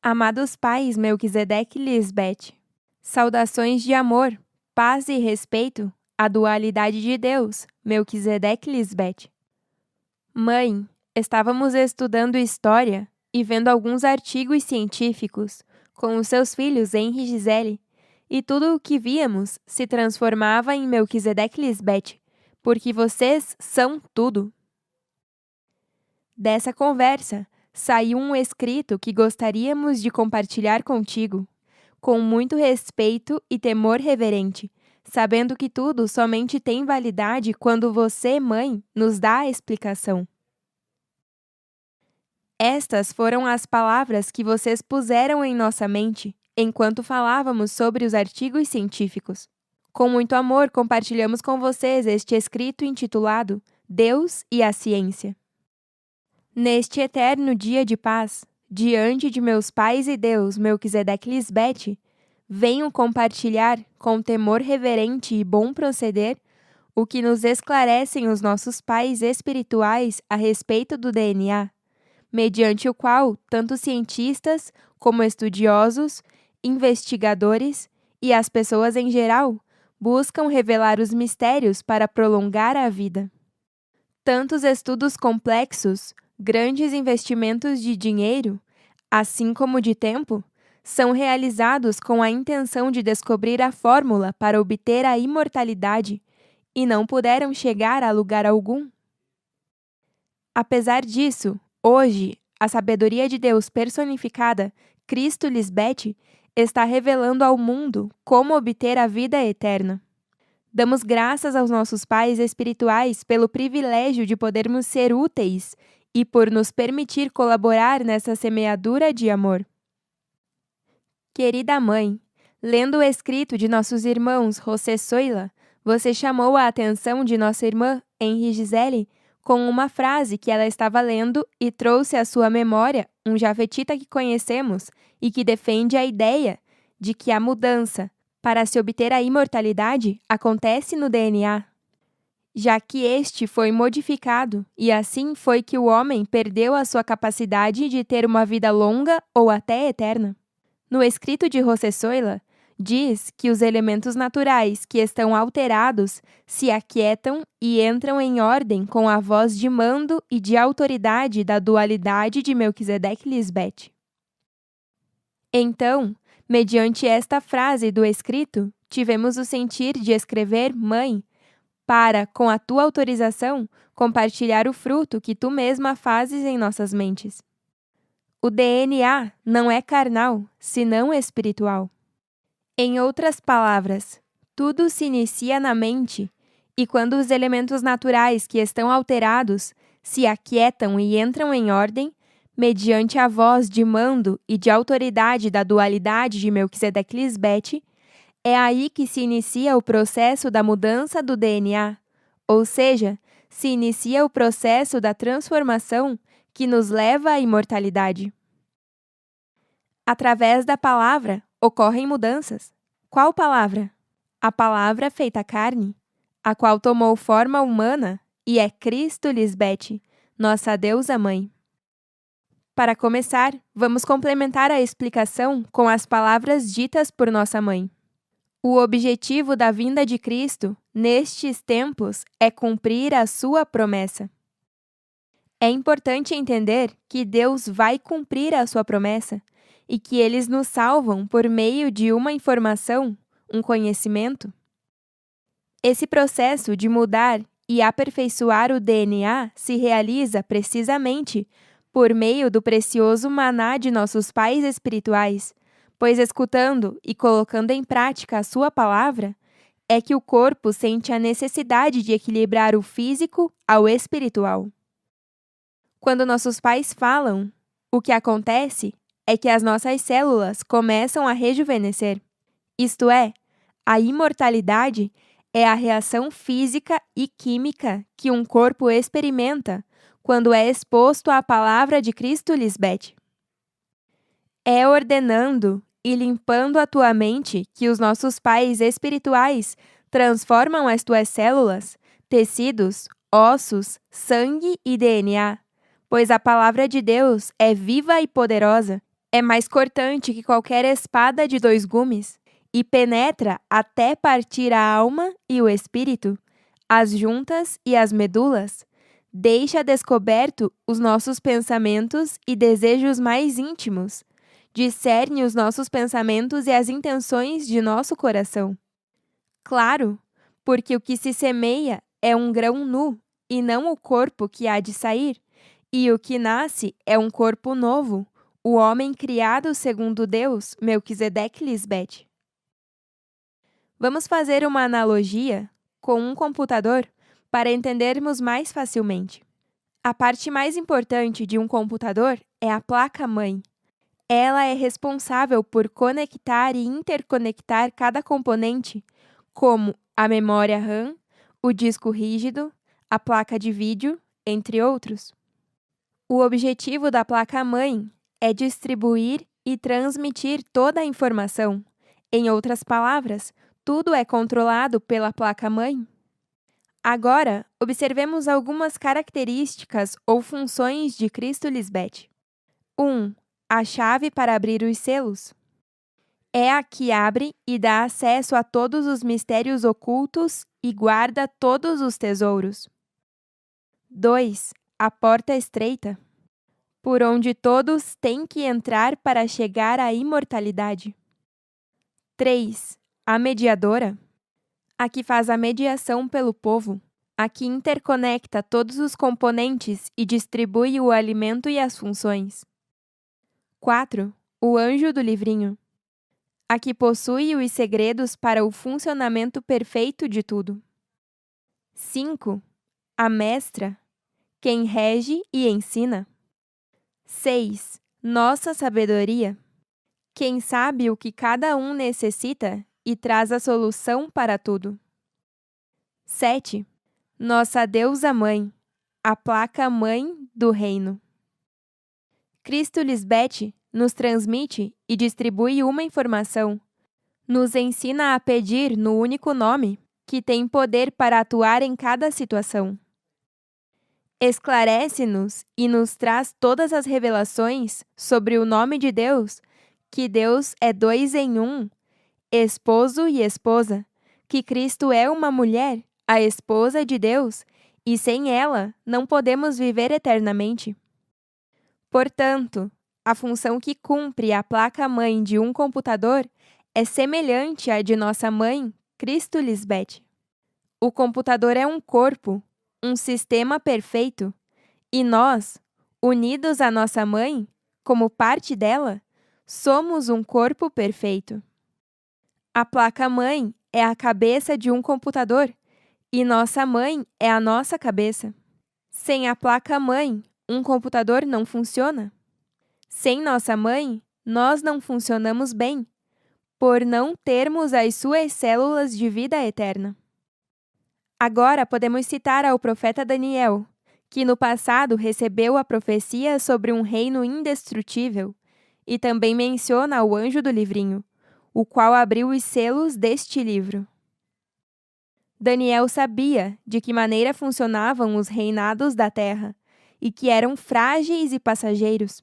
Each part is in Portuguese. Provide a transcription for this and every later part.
Amados pais Melquisedeque e Lisbete, saudações de amor, paz e respeito à dualidade de Deus, Melquisedeque e Lisbete. Mãe, estávamos estudando história e vendo alguns artigos científicos com os seus filhos Henry e Gisele, e tudo o que víamos se transformava em Melquisedeque e Lisbete, porque vocês são tudo. Dessa conversa, saiu um escrito que gostaríamos de compartilhar contigo, com muito respeito e temor reverente, sabendo que tudo somente tem validade quando você, mãe, nos dá a explicação. Estas foram as palavras que vocês puseram em nossa mente enquanto falávamos sobre os artigos científicos. Com muito amor, compartilhamos com vocês este escrito intitulado Deus e a Ciência. Neste eterno dia de paz, diante de meus pais e Deus, Melquisedeque e Lisbete, venho compartilhar, com temor reverente e bom proceder, o que nos esclarecem os nossos pais espirituais a respeito do DNA, mediante o qual tanto cientistas como estudiosos, investigadores e as pessoas em geral buscam revelar os mistérios para prolongar a vida. Tantos estudos complexos, grandes investimentos de dinheiro, assim como de tempo, são realizados com a intenção de descobrir a fórmula para obter a imortalidade e não puderam chegar a lugar algum. Apesar disso, hoje, a sabedoria de Deus personificada, Cristo Lisbete, está revelando ao mundo como obter a vida eterna. Damos graças aos nossos pais espirituais pelo privilégio de podermos ser úteis e por nos permitir colaborar nessa semeadura de amor. Querida mãe, lendo o escrito de nossos irmãos José Soila, você chamou a atenção de nossa irmã Henry Gisele com uma frase que ela estava lendo e trouxe à sua memória um jafetita que conhecemos e que defende a ideia de que a mudança para se obter a imortalidade acontece no DNA, já que este foi modificado e assim foi que o homem perdeu a sua capacidade de ter uma vida longa ou até eterna. No escrito de José Soila, diz que os elementos naturais que estão alterados se aquietam e entram em ordem com a voz de mando e de autoridade da dualidade de Melquisedeque e Lisbete. Então, mediante esta frase do escrito, tivemos o sentir de escrever mãe, para, com a tua autorização, compartilhar o fruto que tu mesma fazes em nossas mentes. O DNA não é carnal, senão espiritual. Em outras palavras, tudo se inicia na mente, e quando os elementos naturais que estão alterados se aquietam e entram em ordem, mediante a voz de mando e de autoridade da dualidade de Melquisedeque e Lisbete, é aí que se inicia o processo da mudança do DNA, ou seja, se inicia o processo da transformação que nos leva à imortalidade. Através da palavra ocorrem mudanças. Qual palavra? A palavra feita carne, a qual tomou forma humana e é Cristo Lisbete, nossa deusa mãe. Para começar, vamos complementar a explicação com as palavras ditas por nossa mãe. O objetivo da vinda de Cristo, nestes tempos, é cumprir a sua promessa. É importante entender que Deus vai cumprir a sua promessa e que eles nos salvam por meio de uma informação, um conhecimento. Esse processo de mudar e aperfeiçoar o DNA se realiza precisamente por meio do precioso maná de nossos pais espirituais, pois escutando e colocando em prática a sua palavra, é que o corpo sente a necessidade de equilibrar o físico ao espiritual. Quando nossos pais falam, o que acontece é que as nossas células começam a rejuvenescer. Isto é, a imortalidade é a reação física e química que um corpo experimenta quando é exposto à palavra de Cristo Lisbete. É ordenando e limpando a tua mente que os nossos pais espirituais transformam as tuas células, tecidos, ossos, sangue e DNA, pois a palavra de Deus é viva e poderosa, É mais cortante que qualquer espada de 2 gumes e penetra até partir a alma e o espírito, as juntas e as medulas. Deixa descoberto os nossos pensamentos e desejos mais íntimos. Discerne os nossos pensamentos e as intenções de nosso coração. Claro, porque o que se semeia é um grão nu, e não o corpo que há de sair, e o que nasce é um corpo novo, o homem criado segundo Deus, Melquisedeque Lisbete. Vamos fazer uma analogia com um computador para entendermos mais facilmente. A parte mais importante de um computador é a placa-mãe. Ela é responsável por conectar e interconectar cada componente, como a memória RAM, o disco rígido, a placa de vídeo, entre outros. O objetivo da placa-mãe é distribuir e transmitir toda a informação. Em outras palavras, tudo é controlado pela placa-mãe. Agora, observemos algumas características ou funções de Cristo Lisbete. 1. A chave para abrir os selos. É a que abre e dá acesso a todos os mistérios ocultos e guarda todos os tesouros. 2. A porta estreita, por onde todos têm que entrar para chegar à imortalidade. 3. A mediadora, a que faz a mediação pelo povo, a que interconecta todos os componentes e distribui o alimento e as funções. 4. O anjo do livrinho, a que possui os segredos para o funcionamento perfeito de tudo. 5. A mestra, quem rege e ensina. 6. Nossa sabedoria, quem sabe o que cada um necessita e traz a solução para tudo. 7. Nossa deusa mãe, a placa-mãe do reino. Cristo Lisbete nos transmite e distribui uma informação. Nos ensina a pedir no único nome, que tem poder para atuar em cada situação. Esclarece-nos e nos traz todas as revelações sobre o nome de Deus, que Deus é 2 em 1, esposo e esposa, que Cristo é uma mulher, a esposa de Deus, e sem ela não podemos viver eternamente. Portanto, a função que cumpre a placa-mãe de um computador é semelhante à de nossa mãe, Cristo Lisbete. O computador é um corpo, um sistema perfeito, e nós, unidos à nossa mãe, como parte dela, somos um corpo perfeito. A placa-mãe é a cabeça de um computador e nossa mãe é a nossa cabeça. Sem a placa-mãe, um computador não funciona. Sem nossa mãe, nós não funcionamos bem, por não termos as suas células de vida eterna. Agora podemos citar ao profeta Daniel, que no passado recebeu a profecia sobre um reino indestrutível, e também menciona o anjo do livrinho, o qual abriu os selos deste livro. Daniel sabia de que maneira funcionavam os reinados da terra, e que eram frágeis e passageiros.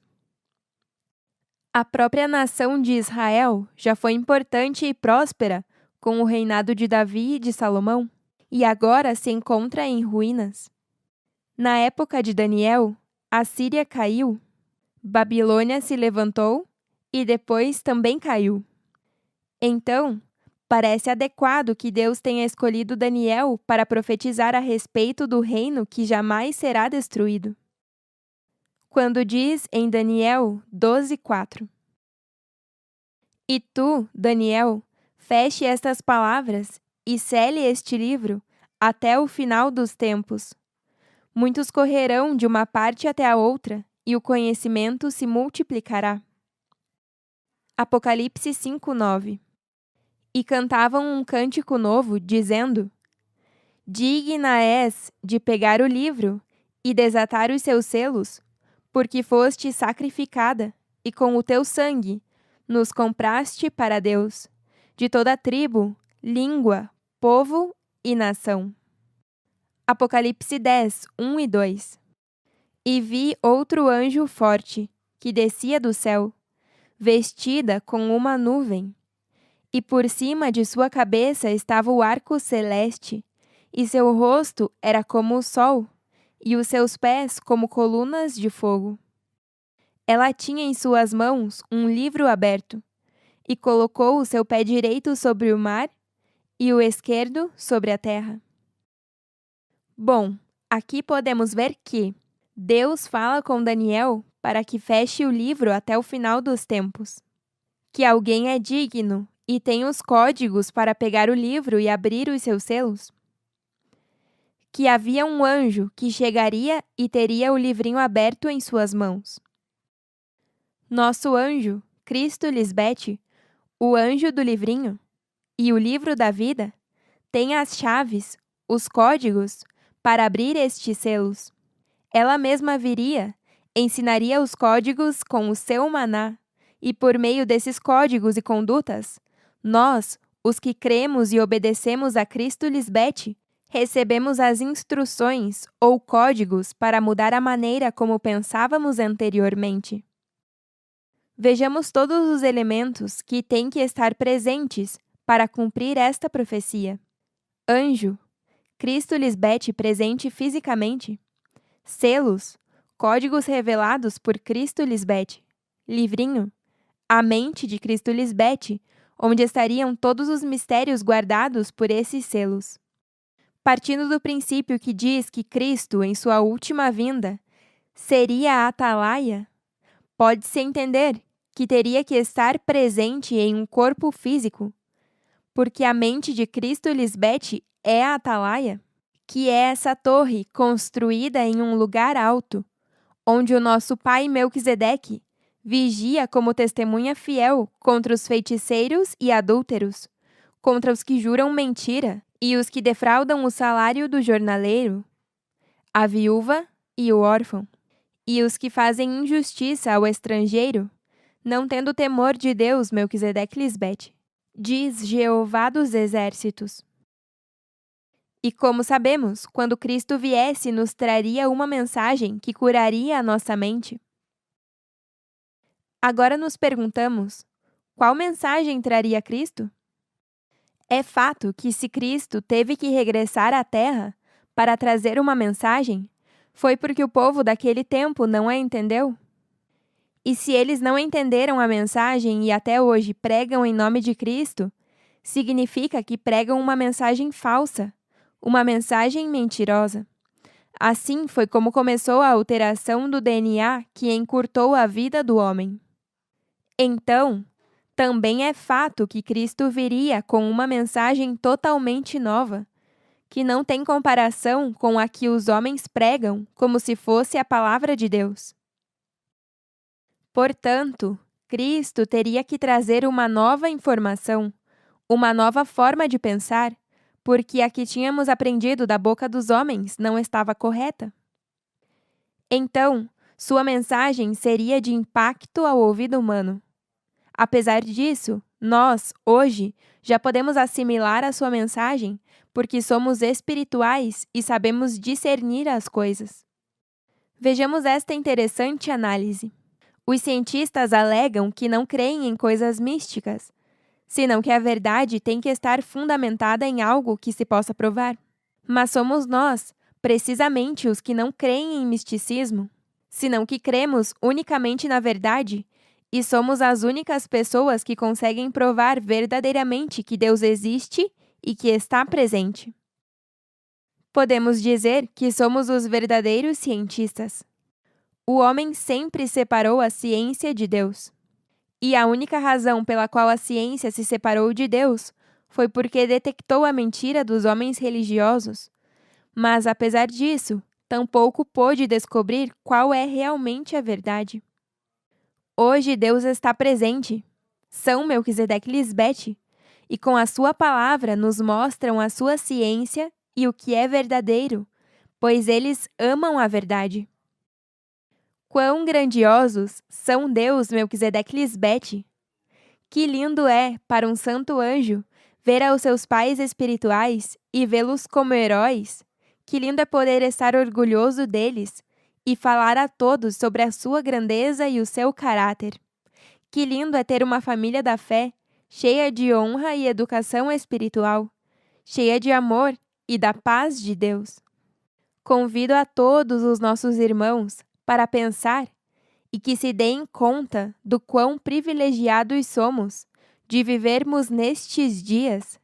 A própria nação de Israel já foi importante e próspera com o reinado de Davi e de Salomão, e agora se encontra em ruínas. Na época de Daniel, a Síria caiu, Babilônia se levantou e depois também caiu. Então, parece adequado que Deus tenha escolhido Daniel para profetizar a respeito do reino que jamais será destruído. Quando diz em Daniel 12:4: E tu, Daniel, feche estas palavras e cele este livro até o final dos tempos. Muitos correrão de uma parte até a outra, e o conhecimento se multiplicará. Apocalipse 5:9. E cantavam um cântico novo, dizendo: Digna és de pegar o livro e desatar os seus selos, porque foste sacrificada, e com o teu sangue nos compraste para Deus, de toda tribo, língua, povo e nação. Apocalipse 10:1 e 2. E vi outro anjo forte, que descia do céu, vestida com uma nuvem. E por cima de sua cabeça estava o arco celeste, e seu rosto era como o sol, e os seus pés como colunas de fogo. Ela tinha em suas mãos um livro aberto, e colocou o seu pé direito sobre o mar e o esquerdo sobre a terra. Bom, aqui podemos ver que Deus fala com Daniel para que feche o livro até o final dos tempos. Que alguém é digno e tem os códigos para pegar o livro e abrir os seus selos. Que havia um anjo que chegaria e teria o livrinho aberto em suas mãos. Nosso anjo, Cristo Lisbete, o anjo do livrinho, e o livro da vida, tem as chaves, os códigos, para abrir estes selos. Ela mesma viria, ensinaria os códigos com o seu maná, e por meio desses códigos e condutas, nós, os que cremos e obedecemos a Cristo Lisbete, recebemos as instruções ou códigos para mudar a maneira como pensávamos anteriormente. Vejamos todos os elementos que têm que estar presentes para cumprir esta profecia. Anjo, Cristo Lisbete presente fisicamente. Selos, códigos revelados por Cristo Lisbete. Livrinho, a mente de Cristo Lisbete, onde estariam todos os mistérios guardados por esses selos. Partindo do princípio que diz que Cristo, em sua última vinda, seria a atalaia, pode-se entender que teria que estar presente em um corpo físico, porque a mente de Cristo Lisbete é a atalaia, que é essa torre construída em um lugar alto, onde o nosso pai Melquisedeque vigia como testemunha fiel contra os feiticeiros e adúlteros, contra os que juram mentira e os que defraudam o salário do jornaleiro, a viúva e o órfão, e os que fazem injustiça ao estrangeiro, não tendo temor de Deus, Melquisedeque Lisbete, diz Jeová dos Exércitos. E como sabemos, quando Cristo viesse, nos traria uma mensagem que curaria a nossa mente. Agora nos perguntamos, qual mensagem traria Cristo? É fato que se Cristo teve que regressar à Terra para trazer uma mensagem, foi porque o povo daquele tempo não a entendeu? E se eles não entenderam a mensagem e até hoje pregam em nome de Cristo, significa que pregam uma mensagem falsa, uma mensagem mentirosa. Assim foi como começou a alteração do DNA que encurtou a vida do homem. Então, também é fato que Cristo viria com uma mensagem totalmente nova, que não tem comparação com a que os homens pregam como se fosse a palavra de Deus. Portanto, Cristo teria que trazer uma nova informação, uma nova forma de pensar, porque a que tínhamos aprendido da boca dos homens não estava correta. Então, sua mensagem seria de impacto ao ouvido humano. Apesar disso, nós, hoje, já podemos assimilar a sua mensagem porque somos espirituais e sabemos discernir as coisas. Vejamos esta interessante análise. Os cientistas alegam que não creem em coisas místicas, senão que a verdade tem que estar fundamentada em algo que se possa provar. Mas somos nós, precisamente os que não creem em misticismo, senão que cremos unicamente na verdade, e somos as únicas pessoas que conseguem provar verdadeiramente que Deus existe e que está presente. Podemos dizer que somos os verdadeiros cientistas. O homem sempre separou a ciência de Deus. E a única razão pela qual a ciência se separou de Deus foi porque detectou a mentira dos homens religiosos. Mas, apesar disso, tampouco pôde descobrir qual é realmente a verdade. Hoje Deus está presente. São Melquisedeque Lisbete, e com a sua palavra nos mostram a sua ciência e o que é verdadeiro, pois eles amam a verdade. Quão grandiosos são Deus, Melquisedeque Lisbete! Que lindo é, para um santo anjo, ver aos seus pais espirituais e vê-los como heróis. Que lindo é poder estar orgulhoso deles e falar a todos sobre a sua grandeza e o seu caráter. Que lindo é ter uma família da fé, cheia de honra e educação espiritual, cheia de amor e da paz de Deus. Convido a todos os nossos irmãos para pensar e que se deem conta do quão privilegiados somos de vivermos nestes dias.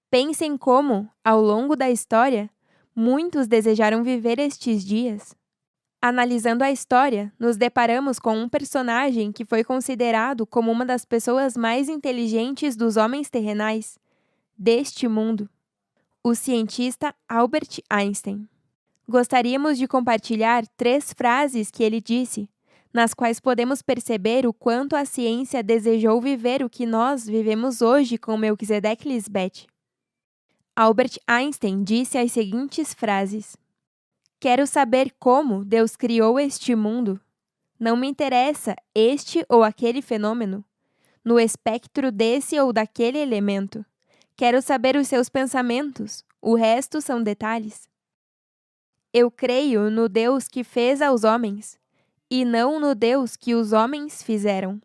Pensem como, ao longo da história, muitos desejaram viver estes dias. Analisando a história, nos deparamos com um personagem que foi considerado como uma das pessoas mais inteligentes dos homens terrenais, deste mundo, o cientista Albert Einstein. Gostaríamos de compartilhar 3 frases que ele disse, nas quais podemos perceber o quanto a ciência desejou viver o que nós vivemos hoje com Melquisedeque Lisbeth. Albert Einstein disse as seguintes frases: "Quero saber como Deus criou este mundo. Não me interessa este ou aquele fenômeno, no espectro desse ou daquele elemento. Quero saber os seus pensamentos, o resto são detalhes. Eu creio no Deus que fez aos homens, e não no Deus que os homens fizeram."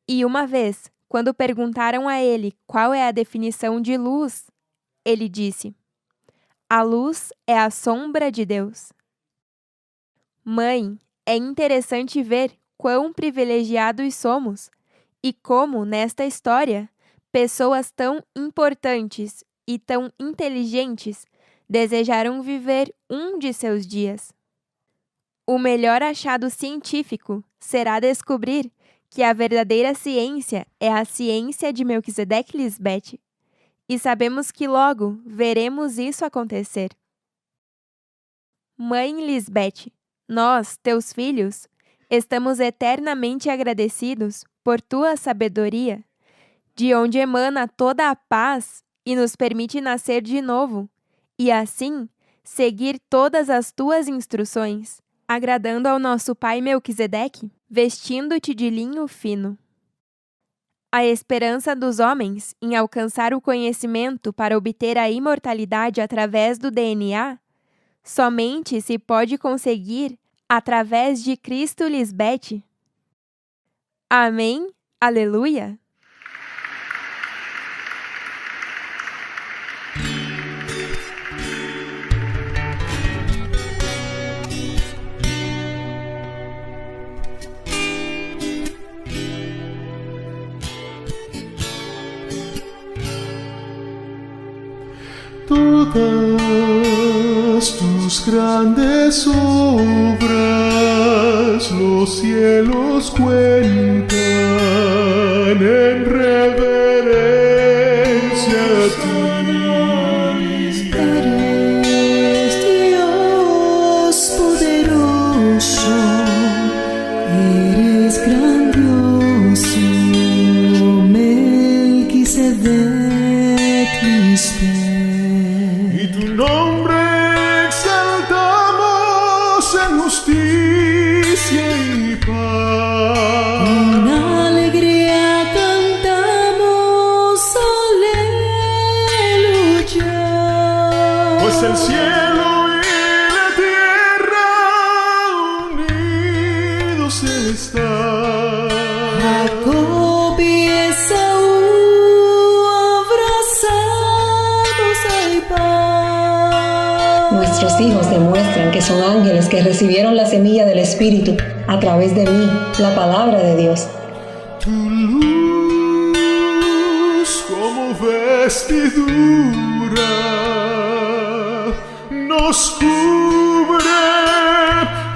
E uma vez, quando perguntaram a ele qual é a definição de luz, ele disse: "A luz é a sombra de Deus." Mãe, é interessante ver quão privilegiados somos e como, nesta história, pessoas tão importantes e tão inteligentes desejaram viver um de seus dias. O melhor achado científico será descobrir que a verdadeira ciência é a ciência de Melquisedeque Lisbeth, e sabemos que logo veremos isso acontecer. Mãe Lisbeth, nós, teus filhos, estamos eternamente agradecidos por tua sabedoria, de onde emana toda a paz e nos permite nascer de novo, e assim seguir todas as tuas instruções, agradando ao nosso pai Melquisedeque, vestindo-te de linho fino. A esperança dos homens em alcançar o conhecimento para obter a imortalidade através do DNA somente se pode conseguir através de Cristo Lisbeth. Amém? Aleluia! Todas tus grandes obras los cielos cuentan en reverencia a ti. Eres Dios poderoso, eres grandioso, Melquisedec Lisbeth. Y tu nombre exaltamos en justicia y paz. Con alegría cantamos aleluya. Pues el cielo y la tierra unidos están. Jacob y Esaú abrazados hay paz. Nuestros hijos demuestran que son ángeles que recibieron la semilla del Espíritu a través de mí, la palabra de Dios. Tu luz como vestidura nos cubre,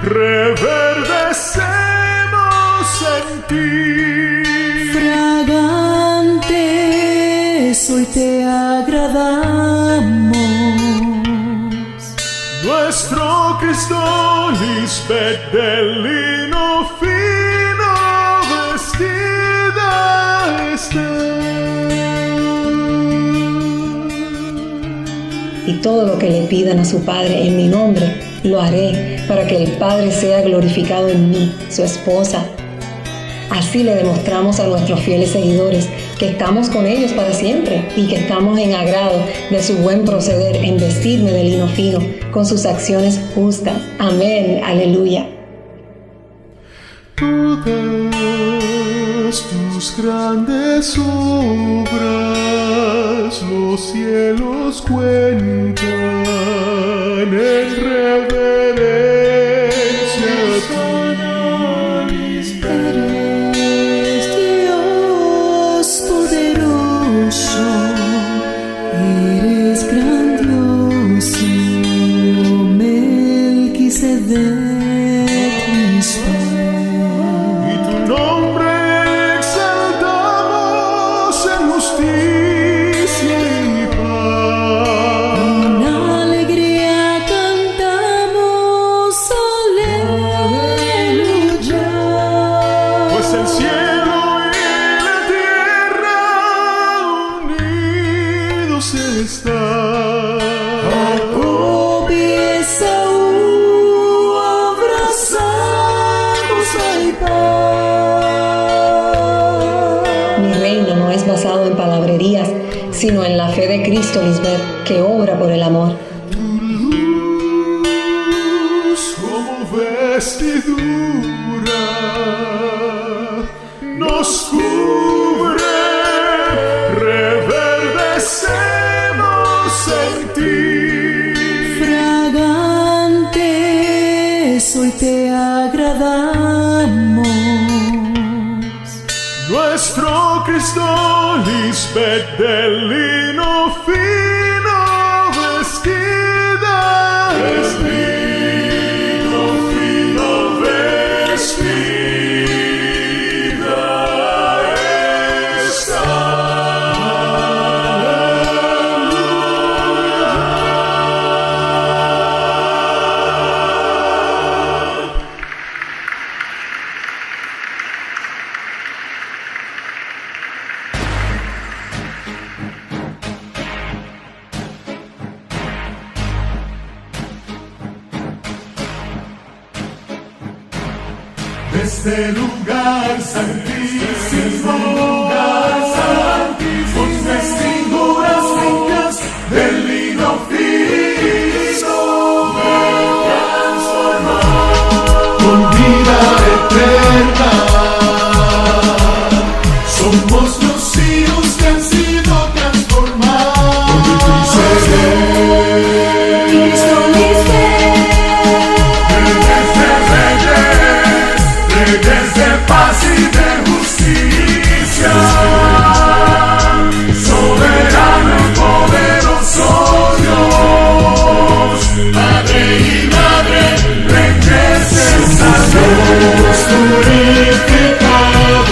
reverdecemos en ti. Fragantes hoy te agradamos. Nuestro Cristo Lisbeth de lino fino vestida está. Y todo lo que le pidan a su Padre en mi nombre, lo haré para que el Padre sea glorificado en mí, su esposa. Así le demostramos a nuestros fieles seguidores que estamos con ellos para siempre y que estamos en agrado de su buen proceder en vestirme de lino fino con sus acciones justas. Amén. Aleluya. Todas Pues tus grandes obras los cielos cuentan en reverencia a ti. Eres Dios poderoso, eres grandioso, Melquisedec, mis padres. Y tu nombre exaltamos en justicia y paz. Con alegría cantamos aleluya. Pues el cielo y la tierra unidos están. Jacob y Esaú abrazados hay paz. Mi reino no es basado en palabrerías, sino en la fe de Cristo, Lisbeth, que obra por el amor. Tu luz como vestidura nos cubre, reverdecemos en ti. Fragante, hoy te agradamos. Nuestro Cristo, Lisbeth de lino fino vestida, es lino fino vestida está. Desde el lugar santísimo, con vestiduras limpias de lino fino, con vida eterna, somos los hijos que han sido transformados. Cristo Reyes de paz y de justicia, soberano y poderoso Dios, Padre y Madre, Reyes santos purificados,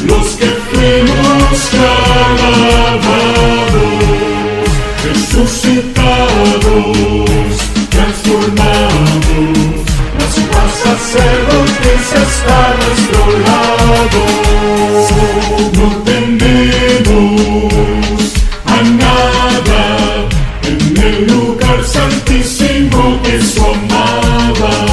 los que fuimos clavados, resucitados, transformados. Sacerdotes está a nuestro lado, no tememos a nada en el lugar santísimo que su amada.